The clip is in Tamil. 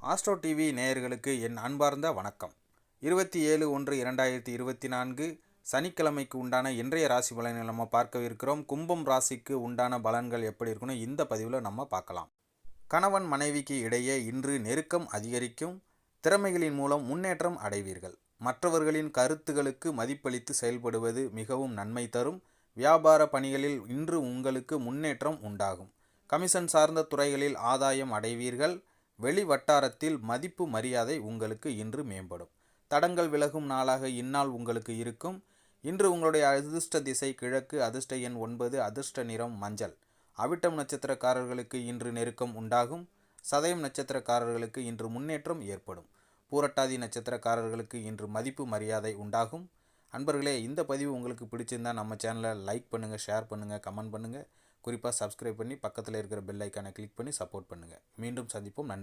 ஆஸ்ட்ரோ டிவி நேயர்களுக்கு என் அன்பார்ந்த வணக்கம். 27/1/2024 சனிக்கிழமைக்கு உண்டான இன்றைய ராசி பலன்களை நம்ம பார்க்கவிருக்கிறோம். கும்பம் ராசிக்கு உண்டான பலன்கள் எப்படி இருக்குன்னு இந்த பதிவில் நம்ம பார்க்கலாம். கணவன் மனைவிக்கு இடையே இன்று நெருக்கம் அதிகரிக்கும். திறமைகளின் மூலம் முன்னேற்றம் அடைவீர்கள். மற்றவர்களின் கருத்துகளுக்கு மதிப்பளித்து செயல்படுவது மிகவும் நன்மை தரும். வியாபார பணிகளில் இன்று உங்களுக்கு முன்னேற்றம் உண்டாகும். கமிஷன் சார்ந்த துறைகளில் ஆதாயம் அடைவீர்கள். வெளி வட்டாரத்தில் மதிப்பு மரியாதை உங்களுக்கு இன்று மேம்படும். தடங்கள் விலகும் நாளாக இந்நாள் உங்களுக்கு இருக்கும். இன்று உங்களுடைய அதிர்ஷ்ட திசை கிழக்கு, அதிர்ஷ்ட எண் 9, அதிர்ஷ்ட நிறம் மஞ்சள். அவிட்டம் நட்சத்திரக்காரர்களுக்கு இன்று நெருக்கம் உண்டாகும். சதயம் நட்சத்திரக்காரர்களுக்கு இன்று முன்னேற்றம் ஏற்படும். பூரட்டாதி நட்சத்திரக்காரர்களுக்கு இன்று மதிப்பு மரியாதை உண்டாகும். அன்பர்களே, இந்த பதிவு உங்களுக்கு பிடிச்சிருந்தா நம்ம சேனலை லைக் பண்ணுங்கள், ஷேர் பண்ணுங்கள், கமெண்ட் பண்ணுங்கள். குறிப்பாக சப்ஸ்கிரைப் பண்ணி பக்கத்தில் இருக்கிற பெல் ஐக்கானை கிளிக் பண்ணி சப்போர்ட் பண்ணுங்கள். மீண்டும் சந்திப்போம். நன்றி.